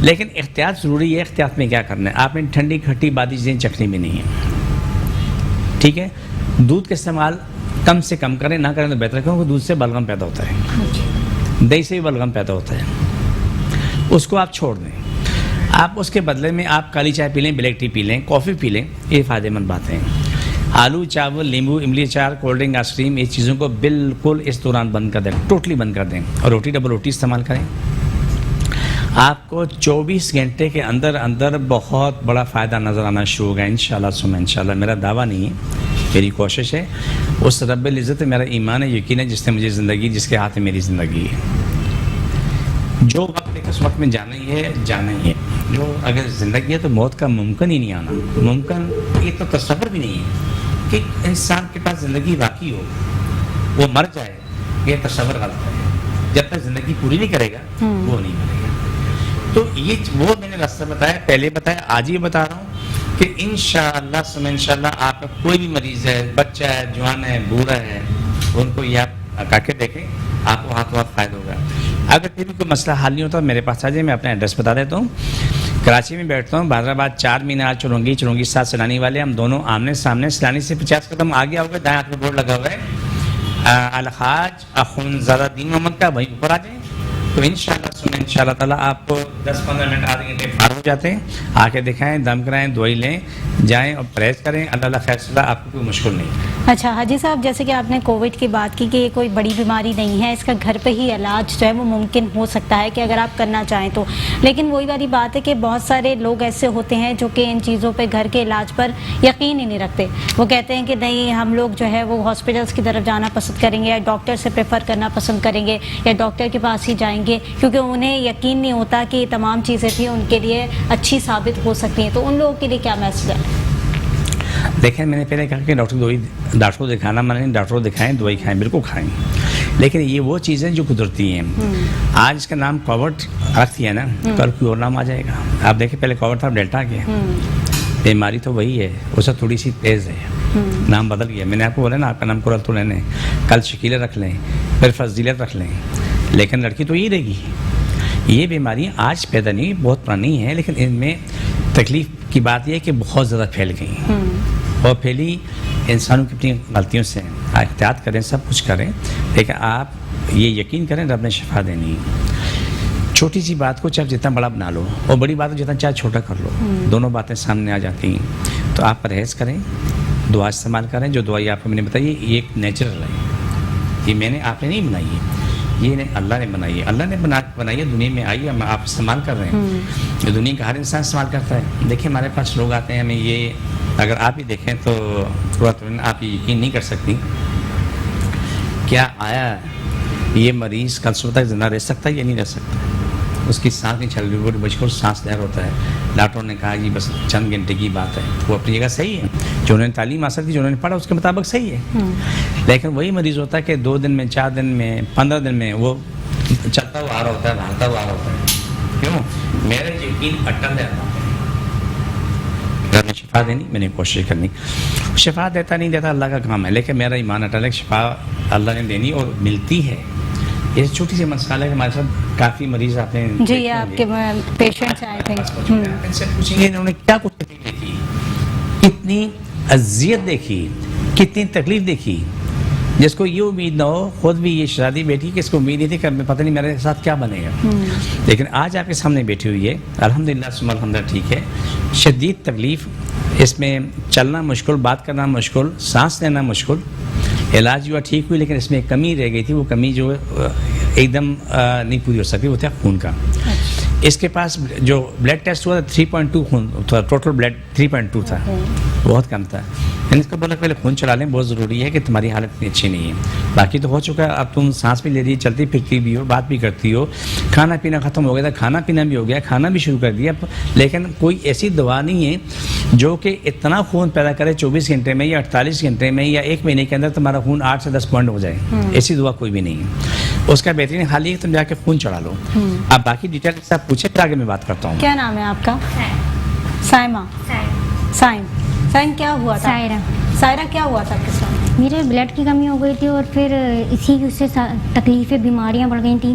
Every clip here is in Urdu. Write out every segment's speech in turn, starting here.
لیکن احتیاط ضروری ہے. احتیاط میں کیا کرنا ہے؟ آپ نے ٹھنڈی کھٹی بادی چیزیں چکھنی بھی نہیں ہے. ٹھیک ہے. دودھ کا استعمال کم سے کم کریں، نہ کریں تو بہتر ہے، کیونکہ دودھ سے بلغم پیدا ہوتا ہے، دہی سے بھی بلغم پیدا ہوتا ہے. اس کو آپ چھوڑ دیں. آپ اس کے بدلے میں آپ کالی چائے پی لیں، بلیک ٹی پی لیں، کافی پی لیں. یہ فائدہ مند باتیں ہیں. آلو، چاول، لیمبو، املی اچار، کولڈ ڈرنک، آئس کریم، یہ چیزوں کو بالکل اس دوران بند کر دیں، ٹوٹلی بند کر دیں. اور روٹی، ڈبل روٹی استعمال کریں. آپ کو 24 گھنٹے کے اندر اندر بہت بڑا فائدہ نظر آنا شروع ہوگا انشاءاللہ ثم انشاءاللہ. میرا دعویٰ نہیں ہے، میری کوشش ہے. اس رب العزت میرا ایمان ہے، یقین ہے، جس نے مجھے زندگی، جس کے ہاتھ میں میری زندگی ہے. جو وقت ہے اس وقت میں جانا ہی ہے، جانا ہی ہے. جو اگر زندگی ہے تو موت کا ممکن ہی نہیں آنا. ممکن یہ تو تصور بھی نہیں ہے کہ انسان کے پاس زندگی باقی ہو، وہ مر جائے. یہ تصور غلط ہے. جب تک زندگی پوری نہیں کرے گا وہ نہیں کرے گا. تو یہ وہ میں نے راستہ بتایا، پہلے بتایا، آج یہ بتا رہا ہوں کہ انشاءاللہ ثم انشاءاللہ آپ کا کوئی بھی مریض ہے، بچہ ہے، جوان ہے، بوڑھا ہے، ان کو یہ آپ کر کے دیکھیں، آپ کو ہاتھ فائدہ ہوگا. اگر پھر بھی کوئی مسئلہ حل نہیں ہوتا میرے پاس آ جائے. میں اپنا ایڈریس بتا دیتا ہوں. کراچی میں بیٹھتا ہوں، حیدرآباد 4 مینار چرونگی 7 سیلانی والے، ہم دونوں آمنے سامنے. سیلانی سے 50 قدم آگے ہوگا، دائیں ہاتھ میں بورڈ لگا ہوا ہے الحاج اخونزادہ دین محمد کا، وہیں اوپر آ جائیں. تو انشاءاللہ تعالیٰ آپ کو 10-15 منٹ آدھے گھنٹے پار ہو جاتے ہیں. آ کے دکھائیں، دم کرائیں، دوائی لیں، جائیں اور پرہیز کریں. اللہ خیر صلاح، آپ کو کوئی مشکل نہیں. اچھا حاجی صاحب، جیسے کہ آپ نے کووڈ کی بات کی کہ یہ کوئی بڑی بیماری نہیں ہے، اس کا گھر پہ ہی علاج جو ہے وہ ممکن ہو سکتا ہے کہ اگر آپ کرنا چاہیں تو. لیکن وہی والی بات ہے کہ بہت سارے لوگ ایسے ہوتے ہیں جو کہ ان چیزوں پہ، گھر کے علاج پر یقین ہی نہیں رکھتے. وہ کہتے ہیں کہ نہیں، ہم لوگ جو ہے وہ ہاسپٹلس کی طرف جانا پسند کریں گے، یا ڈاکٹر سے پریفر کرنا پسند کریں گے، یا ڈاکٹر کے پاس ہی جائیں گے، کیونکہ انہیں یقین نہیں ہوتا کہ یہ تمام چیزیں بھی ان کے لیے اچھی ثابت ہو سکتی ہیں. تو ان لوگوں کے لیے کیا میسج ہے؟ دیکھیں، میں نے پہلے کہا کہ ڈاکٹر کو دکھانا منع نہیں. ڈاکٹر کو دکھائیں، دوائی کھائیں، بالکل کھائیں. لیکن یہ وہ چیزیں جو قدرتی ہیں. آج اس کا نام کووڈ رکھ دیا نا، کل کوئی اور نام آ جائے گا. آپ دیکھیں، پہلے کووڈ تھا، اب ڈیلٹا گیا. بیماری تو وہی ہے، اس سے تھوڑی سی تیز ہے، نام بدل گیا. میں نے آپ کو بولا نا، آپ کا نام قرۃ العین ہے، کل شکیلہ رکھ لیں، پھر فضیلت رکھ لیں، لیکن لڑکی تو یہی رہے گی. یہ بیماریاں آج پیدا نہیں، بہت پرانی ہیں، لیکن ان میں تکلیف کی بات یہ ہے کہ بہت زیادہ پھیل گئی. اور پھیلی انسانوں کی اپنی غلطیوں سے. احتیاط کریں، سب کچھ کریں، لیکن آپ یہ یقین کریں رب نے شفا دینی. چھوٹی سی بات کو چاہے جتنا بڑا بنا لو، اور بڑی بات کو جتنا چاہے چھوٹا کر لو، دونوں باتیں سامنے آ جاتی ہیں. تو آپ پرہیز کریں، دعا استعمال کریں. جو دعائی آپ کو میں نے بتائی یہ ایک نیچرل ہے، یہ میں نے، آپ نے نہیں بنائی ہے، یہ نہیں، اللہ نے بنائی ہے. اللہ نے بنائی ہے، دنیا میں آئی ہے، آپ استعمال کر رہے ہیں. یہ دنیا کا ہر انسان استعمال کرتا ہے. دیکھیں، ہمارے پاس لوگ آتے ہیں، ہمیں یہ، اگر آپ ہی دیکھیں تو آپ یہ یقین نہیں کر سکتی کیا آیا یہ مریض کل صبح تک زندہ رہ سکتا ہے یا نہیں رہ سکتا. اس کی سانس نہیں چل رہی، مجبور سانس لہر ہوتا ہے. ڈاکٹروں نے کہا جی بس چند گھنٹے کی بات ہے. وہ اپنی جگہ صحیح ہے، جو انہوں نے تعلیم حاصل کی، جو انہوں نے پڑھا اس کے مطابق صحیح ہے. لیکن وہی مریض ہوتا ہے کہ 2 دن میں، 4 دن میں، 15 دن میں وہ چلتا ہوا آ رہا ہوتا ہے، بھاگتا ہوا آ رہا ہوتا ہے. کیوں؟ میرا یقین اٹل ہے. اللہ نے شفا دینی، میں نے کوشش کرنی. شفا دیتا نہیں دیتا اللہ کا کام ہے، لیکن میرا ایمان اٹل ہے، شفا اللہ نے دینی اور ملتی ہے. یہ چھوٹی سی مسئلہ ہے کہ ہمارے ساتھ کافی مریض آتے ہیں. جی، آپ کے پیشنٹس آئے تھے، ان سے پوچھیں گے انہوں نے کیا کچھ تکلیف دیکھی، کتنی اذیت دیکھی، کتنی تکلیف دیکھی، جس کو یہ امید نہ ہو. خود بھی یہ شہزادی بیٹھی کہ اس کو امید نہیں تھی کہ پتہ نہیں میرے ساتھ کیا بنے گا. لیکن آج آپ کے سامنے بیٹھی ہوئی ہے، الحمدللہ ثم الحمدللہ، ٹھیک ہے. شدید تکلیف، اس میں چلنا مشکل، بات کرنا مشکل، سانس لینا مشکل. علاج ہوا، ٹھیک ہوئی، لیکن اس میں ایک کمی رہ گئی تھی. وہ کمی جو ایک دم نہیں پوری ہو سکتی، وہ تھا خون کا. اس کے پاس جو بلڈ ٹیسٹ ہوا 3.2 خون تھا، ٹوٹل بلڈ 3.2 تھا، بہت کم تھا. میں نے اس کو بولا کہ پہلے خون چلا لیں، بہت ضروری ہے کہ تمہاری حالت اتنی اچھی نہیں ہے. باقی تو ہو چکا ہے، اب تم سانس بھی لے رہی، چلتی پھرتی بھی ہو، بات بھی کرتی ہو، کھانا پینا ختم ہو گیا تھا، کھانا پینا بھی ہو گیا، کھانا بھی شروع کر دیا. لیکن کوئی ایسی دوا نہیں ہے جو کہ اتنا خون پیدا کرے 24 گھنٹے میں یا 48 گھنٹے میں یا 1 مہینے کے اندر تمہارا خون 8 سے 10 پوائنٹ ہو جائے. ایسی دوا کوئی بھی نہیں ہے. اس کا بہترین حال یہ ہے کہ تم جا کے خون چڑھا لو. آپ باقی ڈیٹیل کے ساتھ پوچھیں، پھر آگے میں بات کرتا ہوں. کیا نام ہے آپ کا؟ سائمہ. سائم، کیا ہوا تھا؟ سائرہ، کیا ہوا تھا کس وقت؟ میرے بلڈ کی کمی ہو گئی تھی، اور پھر اسی سے تکلیفیں، بیماریاں بڑھ گئی تھیں.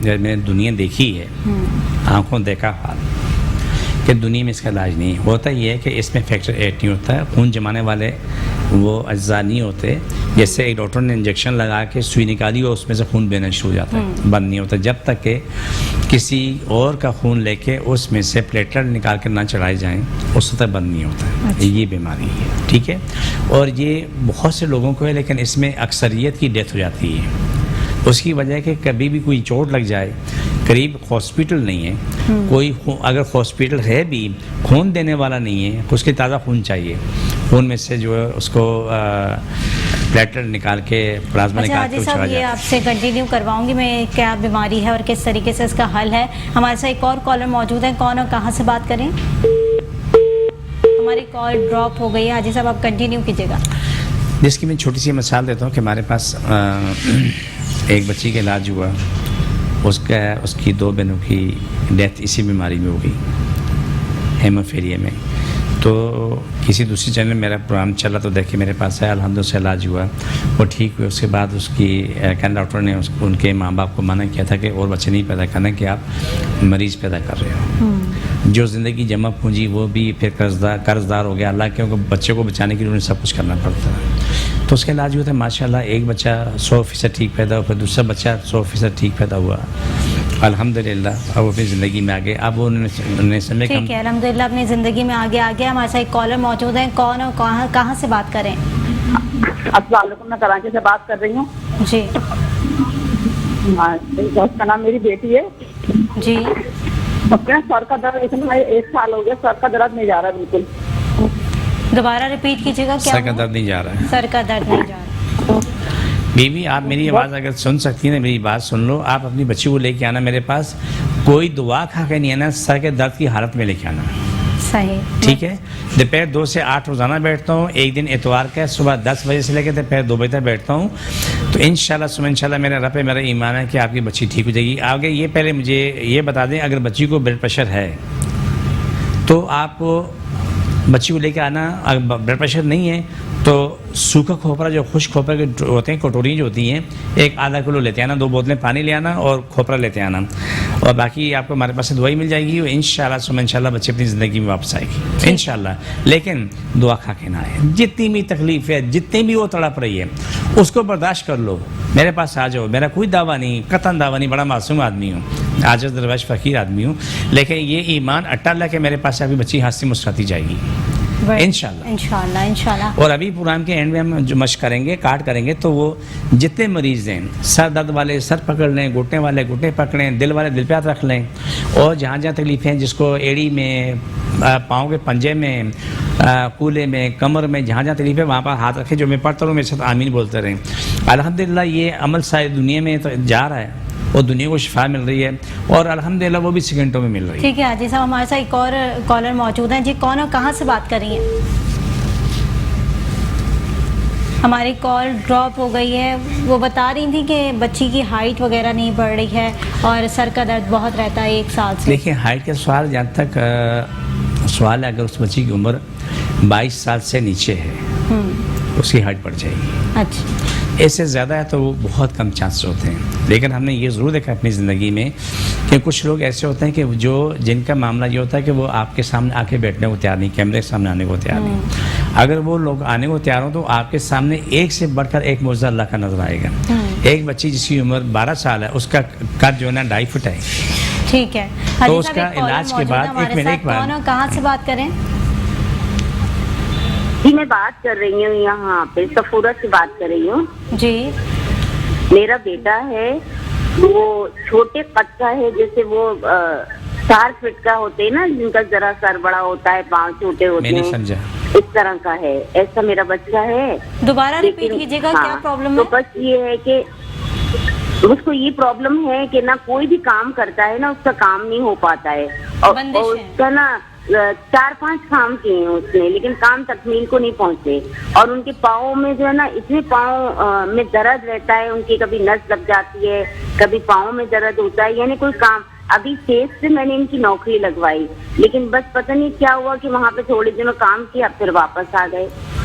جب میں نے دنیا دیکھی ہے، آنکھوں دیکھا حال کہ دنیا میں اس کا علاج نہیں ہوتا. یہ ہے کہ اس میں فیکٹر 8 نہیں ہوتا ہے، خون جمانے والے وہ اجزاء نہیں ہوتے. جیسے ایک ڈاکٹر نے انجیکشن لگا کے سوئی نکالی اور اس میں سے خون بہنا شروع ہو جاتا ہے، بند نہیں ہوتا جب تک کہ کسی اور کا خون لے کے اس میں سے پلیٹلیٹ نکال کے نہ چڑھائے جائیں، اس تک بند نہیں ہوتا ہے. یہ بیماری ہے، ٹھیک ہے. اور یہ بہت سے لوگوں کو ہے، لیکن اس میں اکثریت کی ڈیتھ ہو جاتی ہے. اس کی وجہ ہے کہ کبھی بھی کوئی چوٹ لگ جائے، قریب ہاسپٹل نہیں ہے، کوئی اگر ہاسپٹل ہے بھی خون دینے والا نہیں ہے، اس کے تازہ خون چاہیے، خون میں سے جو ہے اس کو پلیٹلیٹ نکال کے پلازما نکال کے صاحب یہ آپ سے کنٹینیو کرواؤں گی میں کیا بیماری ہے اور کس طریقے سے اس کا حل ہے. ہمارے ساتھ ایک اور کالر موجود ہے، کون اور کہاں سے بات کریں؟ ہماری کال ڈراپ ہو گئی ہے. حاجی صاحب آپ کنٹینیو کیجیے گا. جس کی میں چھوٹی سی مثال دیتا ہوں کہ ہمارے پاس ایک بچی کا علاج ہوا، اس کی 2 بہنوں کی ڈیتھ اسی بیماری میں ہو گئی، ہیموفیلیا میں. تو کسی دوسری چینل میں میرا پروگرام چلا تو دیکھے میرے پاس ہے، الحمدللہ سے علاج ہوا، وہ ٹھیک ہوئے. اس کے بعد اس کی ڈاکٹر نے ان کے ماں باپ کو منع کیا تھا کہ اور بچے نہیں پیدا کرنا، کہ آپ مریض پیدا کر رہے ہو. جو زندگی جمع پونجی وہ بھی پھر قرض دار ہو گیا. اللہ کیونکہ بچے کو بچانے کے لیے انہیں سب کچھ کرنا پڑتا ہے. تو اس کا علاج ہوا تھا ماشاءاللہ. ایک بچہ 100% ٹھیک پیدا ہوا، پھر دوسرا بچہ 100% ٹھیک پیدا ہوا الحمدللہ. اب وہ اپنی زندگی میں آگے، اب انہوں نے سمجھا کہ ٹھیک ہے الحمدللہ اپنی زندگی میں آگے آگے. ہمارے ساتھ ایک کالر موجود ہیں، کون اور کہاں سے بات کریں؟ السلام علیکم، میں کراچی سے بات کر رہی ہوں. جی ہاں، دوست کا نام میری بیٹی ہے. جی اپنا سر کا درد، اس میں 1 سال ہو گیا، سر کا درد نہیں جا رہا بالکل. دوبارہ ریپیٹ کیجیے گا. کیا سر کا درد نہیں جا رہا ہے؟ سر کا درد نہیں جا رہا. بیوی آپ میری آواز اگر سن سکتی ہیں، میری بات سن لو. آپ اپنی بچی کو لے کے آنا میرے پاس، کوئی دعا کھا کے نہیں آنا، سر کے درد کی حالت میں لے کے آنا. صحیح ٹھیک ہے. دوپہر 2 سے 8 روزانہ بیٹھتا ہوں. ایک دن اتوار کا صبح 10 بجے سے لے کے دوپہر 2 بجے تک بیٹھتا ہوں. تو انشاءاللہ صبح انشاءاللہ میرا رب ہے، میرا ایمان ہے کہ آپ کی بچی ٹھیک ہو جائے گی. آگے یہ پہلے مجھے یہ بتا دیں، اگر بچی کو بلڈ پریشر ہے تو آپ بچی کو لے کے آنا. اگر بلڈ پریشر نہیں ہے تو سوکھا کھوپرا، جو خشک کھوپرا کے ہوتے ہیں کٹوری جو ہوتی ہیں، 1 آدھا کلو لیتے آنا، 2 بوتلیں پانی لے آنا اور کھوپرا لیتے آنا. اور باقی آپ کو ہمارے پاس سے دوائی مل جائے گی. انشاءاللہ صبح انشاءاللہ بچے اپنی زندگی میں واپس آئے گی انشاءاللہ. لیکن دعا کھا کے نہ آئے. جتنی بھی تکلیف ہے، جتنی بھی وہ تڑپ رہی ہے، اس کو برداشت کر لو. میرے پاس آ جاؤ. میرا کوئی دعویٰ نہیں، قطعاً دعویٰ نہیں، بڑا معصوم آدمی ہوں، عاجز درویش فقیر آدمی ہوں، لیکن یہ ایمان اٹا لا کہ میرے پاس ابھی بچی ہاتھ سے مسکراتی جائے گی انشاءاللہ. اور ابھی پروگرام کے اینڈ میں ہم جو مشق کریں گے، کاٹ کریں گے، تو وہ جتنے مریض ہیں، سر درد والے سر پکڑ لیں، گھٹنے والے گھٹنے پکڑیں، دل والے دل پہ ہاتھ رکھ لیں. اور جہاں جہاں تکلیفیں ہیں، جس کو ایڑی میں، پاؤں کے پنجے میں، کولے میں، کمر میں، جہاں جہاں تکلیف ہے وہاں پر ہاتھ رکھے. جو میں پڑھتا ہوں میرے ساتھ آمین بولتے رہیں. الحمدللہ یہ عمل ساری دنیا میں تو جا رہا ہے اور دنیا کو شفا مل رہی ہے، اور الحمدللہ وہ بھی سیکنڈوں میں مل رہی ہے. ٹھیک ہے حاجی صاحب، ہمارے ساتھ ایک اور کالر موجود ہیں. جی کون اور کہاں سے بات کر رہی ہیں؟ ہماری کال ڈراپ ہو گئی ہے. وہ بتا رہی تھی کہ بچی کی ہائٹ وغیرہ نہیں بڑھ رہی ہے اور سر کا درد بہت رہتا ہے 1 سال سے. دیکھیں ہائٹ کا سوال جہاں تک سوال ہے، اگر اس بچی کی عمر 22 سال سے نیچے ہے اس کی ہائٹ بڑھ جائے گی. اچھا، اس سے زیادہ ہے تو وہ بہت کم چانس ہوتے ہیں. لیکن ہم نے یہ ضرور دیکھا اپنی زندگی میں کہ کچھ لوگ ایسے ہوتے ہیں کہ جن کا معاملہ یہ ہوتا ہے کہ وہ آپ کے سامنے آ کے بیٹھنے کو تیار نہیں، کیمرے کے سامنے آنے کو تیار نہیں. اگر وہ لوگ آنے کو تیار ہوں تو آپ کے سامنے ایک سے بڑھ کر ایک معجزہ اللہ کا نظر آئے گا. ایک بچی جس کی عمر 12 سال ہے، اس کا قد جو ہے نا 2.5 فٹ ہے. ٹھیک ہے. تو اس کا علاج کے بعد کون اور کہاں سے بات کریں؟ جی میں بات کر رہی ہوں یہاں پہ صفورہ سے بات کر رہی ہوں. جی میرا بیٹا ہے، وہ چھوٹے قد کا ہے، جیسے وہ 4 فٹ کا ہوتے ہیں نا، جن کا ذرا سر بڑا ہوتا ہے، پاؤں چھوٹے ہوتے ہیں، اس طرح کا ہے. ایسا میرا بچہ ہے. دوبارہ ریپیٹ کیجیے گا. کیا پرابلم ہے؟ تو بس یہ ہے کہ اس کو یہ پرابلم ہے کہ نہ کوئی بھی کام کرتا ہے نا اس کا کام نہیں ہو پاتا ہے. اور اس کا نا 4-5 کام کیے ہیں اس نے، لیکن کام تکمیل کو نہیں پہنچے. اور ان کے پاؤں میں جو ہے نا اتنے پاؤں میں درد رہتا ہے، ان کی کبھی نس لگ جاتی ہے، کبھی پاؤں میں درد ہوتا ہے. یعنی کوئی کام ابھی تیز سے میں نے ان کی نوکری لگوائی، لیکن بس پتہ نہیں کیا ہوا کہ وہاں پہ تھوڑے دنوں کام کیا پھر واپس آ گئے.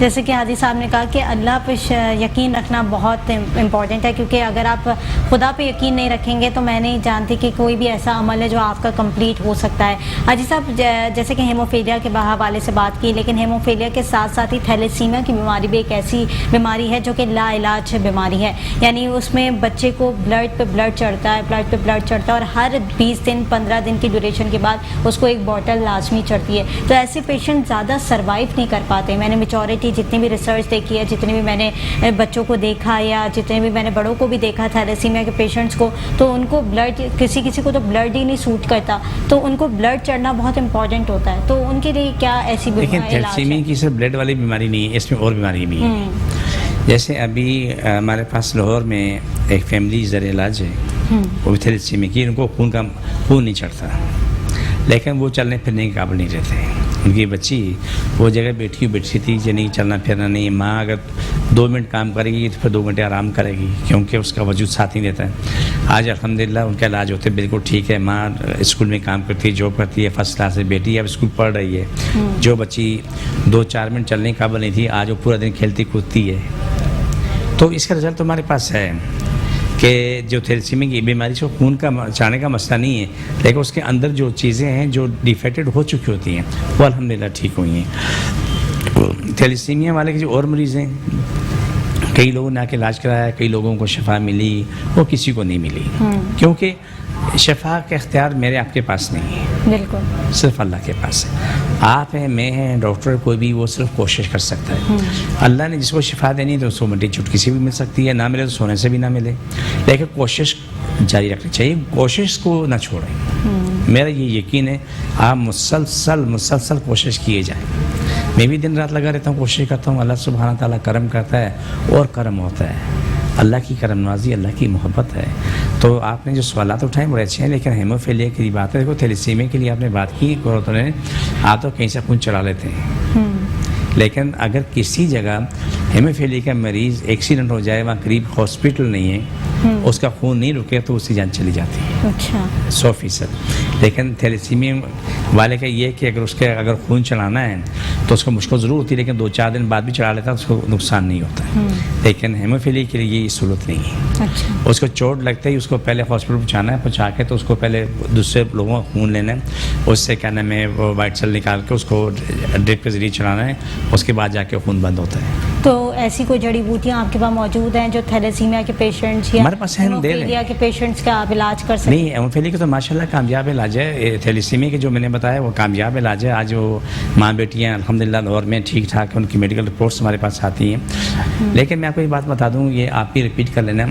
جیسے کہ حاجی صاحب نے کہا کہ اللہ پہ یقین رکھنا بہت امپورٹنٹ ہے، کیونکہ اگر آپ خدا پہ یقین نہیں رکھیں گے تو میں نہیں جانتی کہ کوئی بھی ایسا عمل ہے جو آپ کا کمپلیٹ ہو سکتا ہے۔ حاجی صاحب جیسے کہ ہیموفیلیا کے حوالے سے بات کی، لیکن ہیموفیلیا کے ساتھ ساتھ ہی تھیلیسیمیا کی بیماری بھی ایک ایسی بیماری ہے جو کہ لا علاج بیماری ہے، یعنی اس میں بچے کو بلڈ پہ بلڈ چڑھتا ہے اور ہر 20 دن 15 دن کی ڈیوریشن کے بعد اس کو ایک بوٹل لازمی چڑھتی ہے۔ تو ایسے پیشنٹ زیادہ سروائیو نہیں کر پاتے۔ میں نے میجورٹی جتنی بھی ریسرچ دیکھی ہے، جتنے بھی میں نے بچوں کو دیکھا یا جتنے بھی میں نے بڑوں کو بھی دیکھا تھیلیسیمیا کے پیشنٹس کو، تو ان کو بلڈ کسی کو تو بلڈ ہی نہیں سوٹ کرتا، تو ان کو بلڈ چڑھنا بہت امپورٹنٹ ہوتا ہے۔ تو ان کے لیے کیا ایسی لیکن تھیلیسیمیا کی صرف بلڈ والی بیماری نہیں ہے، اس میں اور بیماری بھی ہے۔ جیسے ابھی ہمارے پاس لاہور میں ایک فیملی زیر علاج ہے، وہ بھی تھیلیسیمیا کی، ان کو خون نہیں چڑھتا، لیکن وہ چلنے پھرنے کے قابل نہیں رہتے۔ ان کی بچی وہ جگہ بیٹھی تھی کہ نہیں چلنا پھرنا نہیں، ماں اگر 2 منٹ کام کرے گی تو پھر 2 گھنٹے آرام کرے گی، کیونکہ اس کا وجود ساتھ نہیں دیتا ہے۔ آج الحمدللہ ان کا علاج ہوتے بالکل ٹھیک ہے۔ ماں اسکول میں کام کرتی ہے، جاب کرتی ہے، فرسٹ کلاس سے، بیٹی اب اسکول پڑھ رہی ہے۔ جو بچی 2-4 منٹ چلنے کے قابل نہیں تھی، آج وہ پورا دن کھیلتی کودتی ہے۔ تو اس کا رزلٹ ہمارے پاس ہے کہ جو تھیلیسیمیا کی بیماری سے خون کا چاہنے کا مسئلہ نہیں ہے، لیکن اس کے اندر جو چیزیں ہیں جو ڈیفیکٹڈ ہو چکی ہوتی ہیں وہ الحمدللہ ٹھیک ہوئی ہیں۔ تھیلیسیمیا والے کے جو اور مریض ہیں، کئی لوگوں نے آ کے علاج کرایا، کئی لوگوں کو شفا ملی، وہ کسی کو نہیں ملی، کیونکہ شفا کا اختیار میرے آپ کے پاس نہیں ہے، بالکل صرف اللہ کے پاس ہے۔ آپ ہیں، میں ہیں، ڈاکٹر کوئی بھی، وہ صرف کوشش کر سکتا ہے۔ اللہ نے جس کو شفا دینی ہے تو اس کو منڈی چٹکی سے بھی مل سکتی ہے، نہ ملے تو سونے سے بھی نہ ملے، لیکن کوشش جاری رکھنی چاہیے، کوشش کو نہ چھوڑیں۔ میرا یہ یقین ہے آپ مسلسل کوشش کیے جائیں۔ میں بھی دن رات لگا رہتا ہوں، کوشش کرتا ہوں، اللہ سبحانہ تعالیٰ کرم کرتا ہے اور کرم ہوتا ہے، اللہ کی کرم نوازی، اللہ کی محبت ہے۔ تو آپ نے جو سوالات اٹھائے بڑے اچھے ہیں، لیکن ہیموفیلیا کی بات ہے، دیکھو تھیلیسیمیا کے لیے آپ نے بات کی، آپ تو کہیں سے خون چلا لیتے ہیں، لیکن اگر کسی جگہ ہیموفیلیا کا مریض ایکسیڈنٹ ہو جائے، وہاں قریب ہاسپٹل نہیں ہے، اس کا خون نہیں رکے تو اس کی جان چلی جاتی ہے 100%۔ لیکن تھیلیسیمیا والے کا یہ ہے کہ اگر خون چلانا ہے تو اس کو مشکل ضرور ہوتی ہے، لیکن 2-4 دن بعد بھی چلا لیتا ہے، اس کو نقصان نہیں ہوتا ہے۔ لیکن ہیموفیلیا کے لیے یہ سہولت نہیں ہے، اس کو چوٹ لگتے ہی اس کو پہلے ہاسپٹل پہنچانا ہے، پہنچا کے تو اس کو پہلے دوسرے لوگوں کا خون لینا ہے، اس سے کیا نام ہے وہ وائٹ سیل نکال کے اس کو ڈرپ کے ذریعے چلانا ہے، اس کے بعد جا کے خون بند ہوتا ہے۔ تو ایسی کوئی جڑی بوٹیاں آپ کے پاس موجود ہیں جو تھیلیسیمیا کے پیشنٹس یا ہمارے پاس ہیموفیلیا کے پیشنٹس کا آپ علاج کر سکتے ہیں؟ نہیں، ہیموفیلیا کا تو ماشاءاللہ کامیاب علاج ہے، تھیلیسیمیا کے جو میں نے بتایا وہ کامیاب علاج ہے۔ آج وہ ماں بیٹیاں الحمدللہ لاہور میں ٹھیک ٹھاک ان کی میڈیکل رپورٹس ہمارے پاس آتی ہیں۔ لیکن میں آپ کو یہ بات بتا دوں، یہ آپ بھی ریپیٹ کر لینا،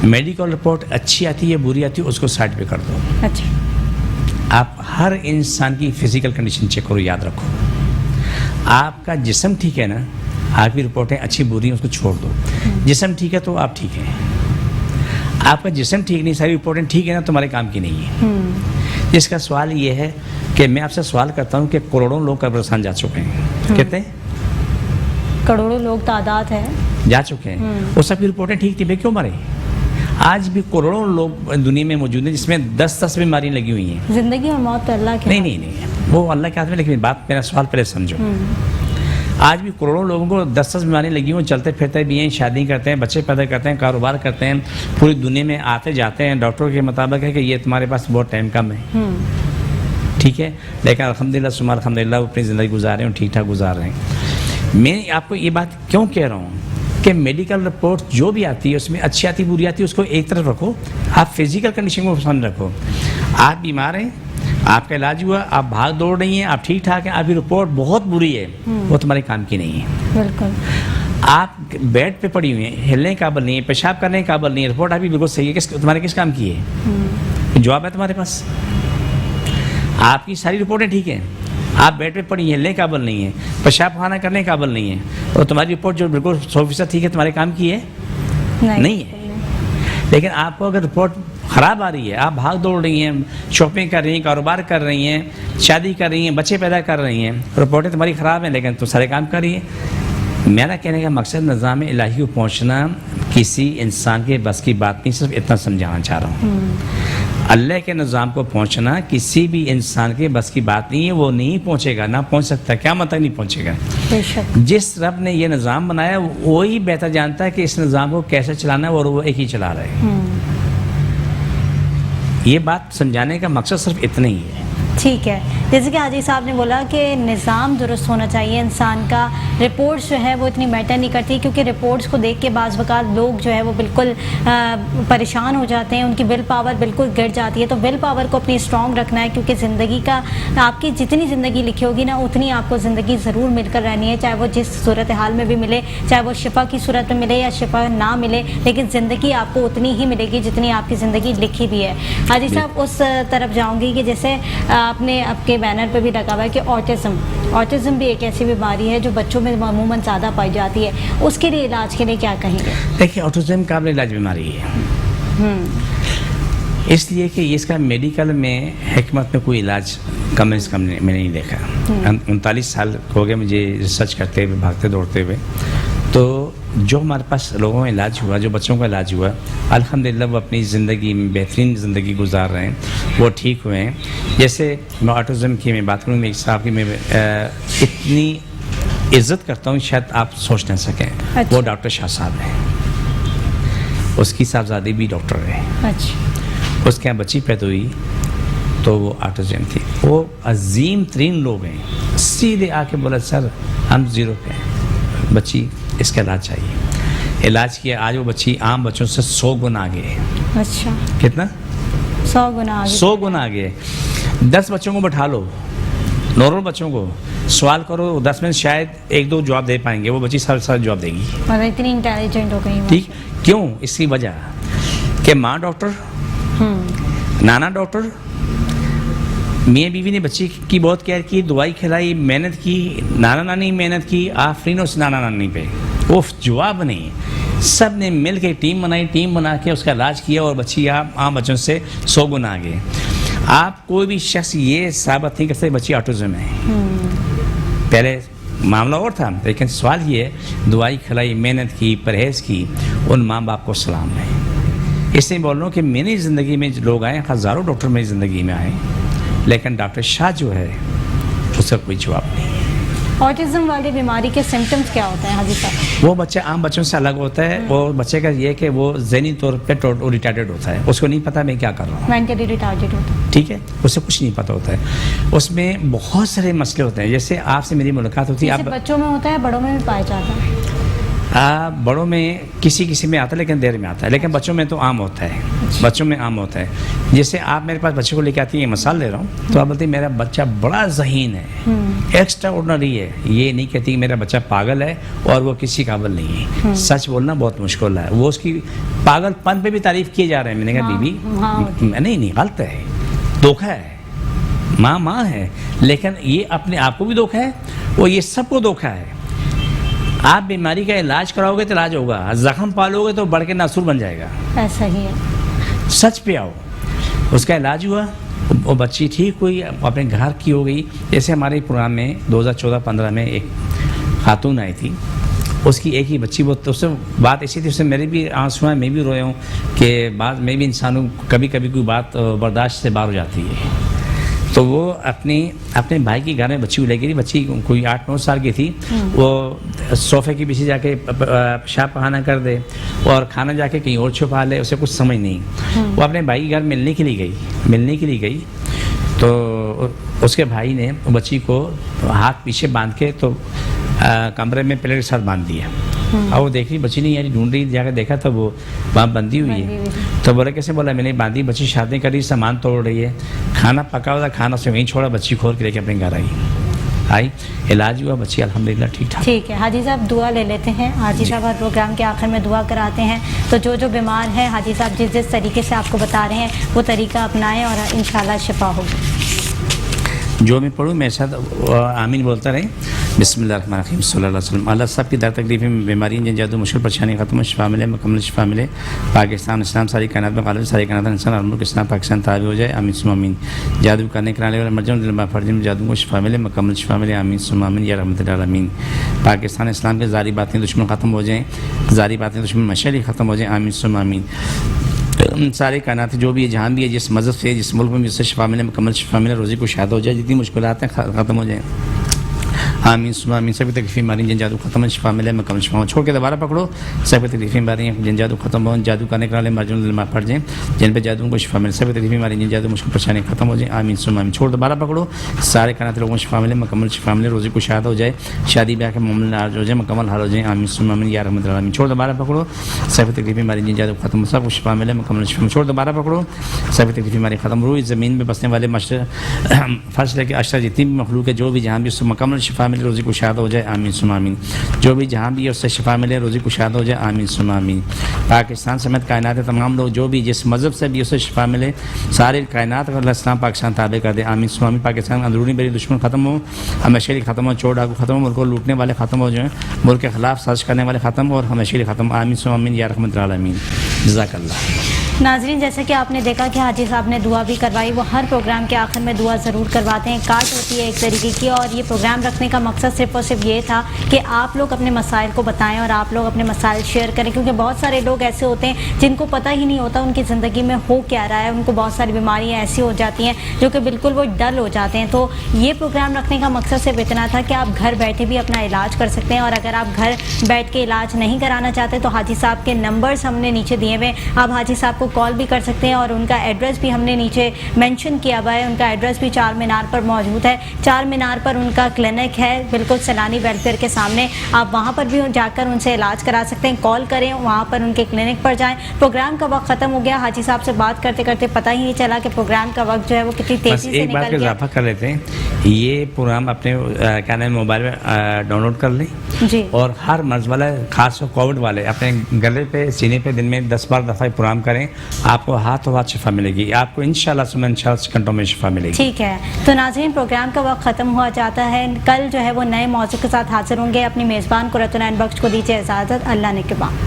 میڈیکل رپورٹ اچھی آتی ہے بری آتی ہے اس کو سائڈ پہ کر دو۔ اچھا، آپ ہر انسان کی فزیکل کنڈیشن چیک کرو، یاد رکھو آپ کا جسم ٹھیک ہے نا، آپ کی رپورٹیں اچھی بری ہیں اس کو چھوڑ دو، جسم ٹھیک ہے تو آپ ٹھیک ہیں، آپ کا جسم ٹھیک نہیں، ساری رپورٹیں ٹھیک ہے نا، تمہارے کام کی نہیں ہے۔ اس کا سوال یہ ہے کہ میں آپ سے سوال کرتا ہوں کہ کروڑوں لوگ قبرستان جا چکے ہیں، کہتے ہیں کروڑوں لوگ تعداد ہے، جا چکے ہیں، وہ سب کی رپورٹیں ٹھیک تھی، بھائی کیوں مرے؟ آج بھی کروڑوں لوگ دنیا میں موجود ہیں جس میں 10 بیماریاں لگی ہوئی ہیں۔ زندگی اور موت تو اللہ کے نہیں، وہ اللہ کے ہاتھ میں، لیکن بات میرا سوال پہلے سمجھو۔ آج بھی کروڑوں لوگوں کو 10 بیماریاں لگی ہوئی، چلتے پھرتے بھی ہیں، شادی کرتے ہیں، بچے پیدا کرتے ہیں، کاروبار کرتے ہیں، پوری دنیا میں آتے جاتے ہیں، ڈاکٹروں کے مطابق ہے کہ یہ تمہارے پاس بہت ٹائم کم ہے، ٹھیک ہے، لیکن الحمدللہ ثم الحمدللہ وہ اپنی زندگی گزار رہے ہیں، ٹھیک ٹھاک گزار رہے ہیں۔ میں آپ کو یہ بات کیوں کہہ رہا ہوں کہ میڈیکل رپورٹ جو بھی آتی ہے اس میں اچھی آتی بری آتی ہے، اس کو ایک طرف رکھو، آپ فزیکل کنڈیشن کو پسند رکھو۔ آپ بیمار ہیں، آپ کا علاج ہوا، آپ بھاگ دوڑ رہی ہیں، آپ ٹھیک ٹھاک ہیں، آپ کی رپورٹ بہت بری ہے، وہ تمہارے کام کی نہیں ہے۔ بالکل، آپ بیڈ پہ پڑی ہوئی ہیں، ہلنے کے قابل نہیں ہے، پیشاب کرنے کے قابل نہیں ہے، رپورٹ آپ کی بالکل صحیح ہے، تمہارے کس کام کی ہے؟ جواب ہے تمہارے پاس، آپ کی ساری رپورٹیں ٹھیک ہیں، آپ بیڈ پہ پڑی ہیں، ہلنے کے قابل نہیں ہے، پیشاب خانہ کرنے کے قابل نہیں ہے، اور تمہاری رپورٹ جو بالکل 100% ٹھیک ہے، تمہارے کام کی ہے؟ نہیں ہے۔ لیکن آپ کو اگر رپورٹ خراب آ رہی ہے، آپ بھاگ دوڑ رہی ہیں، شاپنگ کر رہی ہیں، کاروبار کر رہی ہیں، شادی کر رہی ہیں، بچے پیدا کر رہی ہیں، رپورٹیں تمہاری خراب ہیں لیکن تم سارے کام کر رہی ہیں۔ میرا کہنے کا مقصد نظام الہی کو پہنچنا کسی انسان کے بس کی بات نہیں، صرف اتنا سمجھانا چاہ رہا ہوں۔ اللہ کے نظام کو پہنچنا کسی بھی انسان کے بس کی بات نہیں ہے، وہ نہیں پہنچے گا، نہ پہنچ سکتا، کیا مطلب نہیں پہنچے گا. بے شک. جس رب نے یہ نظام بنایا وہی بہتر جانتا ہے کہ اس نظام کو کیسے چلانا ہے، اور وہ ایک ہی چلا رہے ہیں. یہ بات سمجھانے کا مقصد صرف اتنا ہی ہے. ٹھیک ہے. جیسے کہ حاجی صاحب نے بولا کہ نظام درست ہونا چاہیے انسان کا، رپورٹس جو ہے وہ اتنی میٹر نہیں کرتی، کیونکہ رپورٹس کو دیکھ کے بعض اوقات لوگ جو ہے وہ بالکل پریشان ہو جاتے ہیں، ان کی ول پاور بالکل گر جاتی ہے. تو ول پاور کو اپنی اسٹرانگ رکھنا ہے، کیونکہ زندگی کا آپ کی جتنی زندگی لکھی ہوگی نا اتنی آپ کو زندگی ضرور مل کر رہنی ہے، چاہے وہ جس صورت حال میں بھی ملے، چاہے وہ شفا کی صورت میں ملے یا شفا نہ ملے، لیکن زندگی آپ کو اتنی ہی ملے گی جتنی آپ کی زندگی لکھی بھی ہے. حاجی صاحب اس طرف جاؤں گی کہ جیسے آپ نے آپ کے بینر پہ بھی لگا ہوا ہے کہ آٹزم بھی ایک ایسی بیماری ہے جو بچوں میں عموماً زیادہ پائی جاتی ہے، اس کے لیے علاج کے لیے کیا کہیں گے؟ دیکھیے آٹزم قابل علاج بیماری ہے، اس لیے کہ اس کا میڈیکل میں حکمت میں کوئی علاج کم از کم میں نہیں دیکھا. 39 سال ہو گئے مجھے ریسرچ کرتے ہوئے، بھاگتے دوڑتے ہوئے. تو جو ہمارے پاس لوگوں کا علاج ہوا، جو بچوں کا علاج ہوا، الحمدللہ وہ اپنی زندگی میں بہترین زندگی گزار رہے ہیں، وہ ٹھیک ہوئے ہیں. جیسے میں آٹزم کی میں بات کروں، میں ایک صاحب کی میں اتنی عزت کرتا ہوں شاید آپ سوچ نہ سکیں. وہ ڈاکٹر شاہ صاحب ہیں، اس کی صاحبزادی بھی ڈاکٹر ہے. اس کے یہاں بچی پیدا ہوئی تو وہ آٹزم تھی. وہ عظیم ترین لوگ ہیں، سیدھے آ کے بولا سر ہم 0 پہ ہیں، بچی اس کا علاج چاہیے. علاج کیا، آج وہ بچی عام بچوں سے 100 گنا آگے ہے. اچھا. کتنا؟ 100 گنا آگے. 100 گنا آگے. 10 بچوں کو بٹھا لو، نارمل بچوں کو سوال کرو، 10 میں شاید 1-2 جواب دے پائیں گے، وہ بچی سارا جواب دے گی. اور اتنی انٹیلیجنٹ ہو گئی. ٹھیک. کیوں؟ اس کی وجہ کہ ماں ڈاکٹر، نانا ڈاکٹر، میاں بیوی نے بچی کی بہت کیئر کی، دوائی کھلائی، محنت کی، نانا نانی محنت کی، آفرین اس نانا نانی پہ وہ جواب نہیں. سب نے مل کے ٹیم بنائی، ٹیم بنا کے اس کا علاج کیا، اور بچی عام بچوں سے 100 گنا آگے. آپ کوئی بھی شخص یہ ثابت نہیں کر سکتے بچی آٹزم ہے. پہلے معاملہ اور تھا، لیکن سوال یہ ہے دوائی کھلائی، محنت کی، پرہیز کی، ان ماں باپ کو سلام ہے. اس لیے بول رہا ہوں کہ میری زندگی میں لوگ آئے، ہزاروں ڈاکٹر میری زندگی میں آئے، لیکن ڈاکٹر شاہ جو ہے اس کا کوئی جواب نہیں. آٹزم والی بیماری کے سمٹمز کیا ہوتے ہیں حاجی صاحب؟ وہ بچہ عام بچوں سے الگ ہوتا ہے، اور بچے کا یہ کہ وہ ذہنی طور پہ ریٹارڈڈ ہوتا ہے، اس کو نہیں پتا میں کیا کر رہا ہوں. مینٹلی ریٹارڈڈ ہوتا ہے. ٹھیک ہے، اسے کچھ نہیں پتا ہوتا ہے. اس میں بہت سارے مسئلے ہوتے ہیں. جیسے آپ سے میری ملاقات ہوتی ہے، آپ بچوں میں ہوتا ہے، بڑوں میں بھی پایا جاتا ہے. بڑوں میں کسی میں آتا ہے، لیکن دیر میں آتا ہے، لیکن بچوں میں تو عام ہوتا ہے. بچوں میں عام ہوتا ہے. جیسے آپ میرے پاس بچے کو لے کے آتی ہیں، یہ مثال دے رہا ہوں، تو آپ بولتے ہیں میرا بچہ بڑا ذہین ہے، ایکسٹرا آرڈنری ہے. یہ نہیں کہتی کہ میرا بچہ پاگل ہے اور وہ کسی قابل نہیں ہے. سچ بولنا بہت مشکل ہے. وہ اس کی پاگل پن پہ بھی تعریف کیے جا رہے ہیں. میں نے کہا بیوی نہیں غلط ہے، دھوکہ ہے. ماں ہے، لیکن یہ اپنے آپ کو بھی دھوکہ ہے اور یہ سب کو دھوکہ ہے. آپ بیماری کا علاج کراؤ گے تو علاج ہوگا، زخم پالو گے تو بڑھ کے ناسور بن جائے گا. ایسا ہی ہے. سچ پہ آؤ. اس کا علاج ہوا، وہ بچی ٹھیک ہوئی، اپنے گھر کی ہو گئی. جیسے ہمارے پروگرام میں 2014-15 میں ایک خاتون آئی تھی، اس کی ایک ہی بچی. وہ تو اس سے بات ایسی تھی، اس سے میرے بھی آنسو ہیں، میں بھی رویا ہوں کہ بعد میں بھی انسانوں کبھی کوئی بات برداشت سے باہر ہو جاتی ہے. تو وہ اپنے بھائی کے گھر میں بچی کو لے گئی. بچی کوئی 8-9 سال کی تھی. وہ صوفے کے پیچھے جا کے پیشاب پخانہ کر دے اور کھانا جا کے کہیں اور چھپا لے، اسے کچھ سمجھ نہیں. وہ اپنے بھائی کے گھر ملنے کے لیے گئی تو اس کے بھائی نے بچی کو ہاتھ پیچھے باندھ کے تو کمرے میں پلیٹ کے ساتھ باندھ دیا. اور وہ دیکھ رہی بچی نہیں یعنی ڈھونڈ رہی، جا کے دیکھا تو وہ وہاں بندی ہوئی ہے. تو بولا کیسے؟ بولا میں نے باندھی، بچی شادی کر رہی، سامان توڑ رہی ہے، کھانا پکا ہوا تھا، کھانا سے وہیں چھوڑا، بچی کھول کے لے کے اپنے گھر آئی، علاج ہوا، بچی الحمدللہ ٹھیک ٹھاک. ٹھیک ہے حاجی صاحب، دعا لے لیتے ہیں. حاجی صاحب ہر پروگرام کے آخر میں دعا کراتے ہیں، تو جو بیمار ہے حاجی صاحب جس طریقے سے آپ کو بتا رہے ہیں وہ طریقہ اپنائیں اور انشاءاللہ شفا ہوگی. جو میں پڑھوں میرے ساتھ آمین بولتا رہیں. بسم اللہ الرحمن الرحیم، صلی اللہ علیہ وسلم. اللہ سب کی درد تکلیفیں، بیماری، جن جادو مشکل پریشانی ختم، شفا ملے، مکمل شفا ملے. پاکستان اسلام ساری کائنات میں غالب، ساری کائنات انسان اور ملک اسلام پاکستان تابع ہو جائے. آمین ثم آمین. جادو کرنے کرانے والے مرجم دل فرجم میں جادو کو شفا ملے، مکمل شفا ملے. آمین ثم آمین یا رحمت العالمین. پاکستان اسلام کے ظاہری باتیں دشمن ختم ہو جائیں، ظاہری باتیں دشمن مشعل ختم ہو جائیں. آمین ثم آمین. سارے کائنات جو بھی ہے جہاں بھی ہے جس مذہب سے جس ملک میں بھی اس سے شفا ملے مکمل شفا ملے روزی کو شاد ہو جائے جتنی مشکلات ہیں ختم ہو جائیں آمین ثم آمین سبھی تکلیفیں بیماری جن جادو ختم ہو شفا ملے مکمل شفا ہو چھوڑ کے دوبارہ پکڑو سبھی تکلیفیں بیماری جن جادو ختم ہو جادو کرنے والے مرجون علماء پڑھ جائیں جن پہ جادو کو شفا ملے سبھی تکلیفیں بیماری جن جادو مشکل پریشانی ختم ہو جائیں آمین ثم آمین چھوڑ دوبارہ پکڑو سارے کائنات لوگوں کو شفا ملے مکمل شفا ملے روزی کو شاد ہو جائے شادی بیاہ کے معاملے ناراض ہو جائے مکمل حل ہو جائیں آمین ثم آمین یا رحمت العالمین چھوڑ دوبارہ پکڑو سبھی تکلیفیں بیماری جن جادو ختم ہو سب کو شفا ملے مکمل شفا چھوڑ دوبارہ پکڑو سبھی تکلیفیں بیماری ختم روئی زمین میں بسنے والے فرش لے کے اشرا جتنی بھی مخلوق ہے جو بھی جہاں بھی اس کو مکمل شفا ملے روزی کو شاد ہو جائے آمین ثم آمین جو بھی جہاں بھی اس سے شفا ملے روزی کو شاد ہو جائے آمین ثم آمین پاکستان سمیت کائنات تمام لوگ جو بھی جس مذہب سے بھی اس سے شفا ملے سارے کائنات کا اللہ اسلام پاکستان تابع کر دے آمین ثم آمین پاکستان اندرونی بری دشمن ختم ہو ہمیشہ ختم ہو چور ڈاکو ختم ہو ملک کو لوٹنے والے ختم ہو جائیں ملک کے خلاف سازش کرنے والے ختم ہو اور ہمیشہ ختم آمین ثم آمین یا رحمت العالمین جزاک اللہ ناظرین جیسے کہ آپ نے دیکھا کہ حاجی صاحب نے دعا بھی کروائی وہ ہر پروگرام کے آخر میں دعا ضرور کرواتے ہیں کارڈ ہوتی ہے ایک طریقے کی اور یہ پروگرام رکھنے کا مقصد صرف اور صرف یہ تھا کہ آپ لوگ اپنے مسائل کو بتائیں اور آپ لوگ اپنے مسائل شیئر کریں کیونکہ بہت سارے لوگ ایسے ہوتے ہیں جن کو پتہ ہی نہیں ہوتا ان کی زندگی میں ہو کیا رہا ہے ان کو بہت ساری بیماریاں ایسی ہو جاتی ہیں جو کہ بالکل وہ ڈل ہو جاتے ہیں تو یہ پروگرام رکھنے کا مقصد صرف اتنا تھا کہ آپ گھر بیٹھے بھی اپنا علاج کر سکتے ہیں اور اگر آپ گھر بیٹھ کے علاج نہیں کرانا چاہتے تو حاجی صاحب کے نمبرز ہم نے نیچے دیے ہوئے آپ حاجی صاحب کو کال بھی کر سکتے ہیں اور ان کا ایڈریس بھی ہم نے نیچے مینشن کیا ہوا ہے ان کا ایڈریس بھی چار مینار پر موجود ہے چار مینار پر ان کا کلینک ہے بالکل سیلانی ویلفیئر کے سامنے آپ وہاں پر بھی جا کر ان سے علاج کرا سکتے ہیں کال کریں وہاں پر ان کے کلینک پر جائیں پروگرام کا وقت ختم ہو گیا حاجی صاحب سے بات کرتے کرتے پتہ ہی نہیں چلا کہ پروگرام کا وقت جو ہے وہ کتنی تیزی سے ایک بات نکل کا گیا اضافہ کر لیتے ہیں یہ پروگرام اپنے کیا نام موبائل میں ڈاؤن لوڈ کر لیں جی اور ہر مرض والا خاص طور کووڈ والے اپنے گلے پہ سینے پہ دن میں 10-12 دفعہ پروگرام کریں آپ کو ہاتھ شفا ملے گی آپ کو انشاءاللہ سیکنڈوں میں شفا ملے گی ٹھیک ہے تو ناظرین پروگرام کا وقت ختم ہوا جاتا ہے کل جو ہے وہ نئے موضوع کے ساتھ حاضر ہوں گے اپنی میزبان قرۃ العین بخش کو دیجیے اجازت اللہ نے کے بعد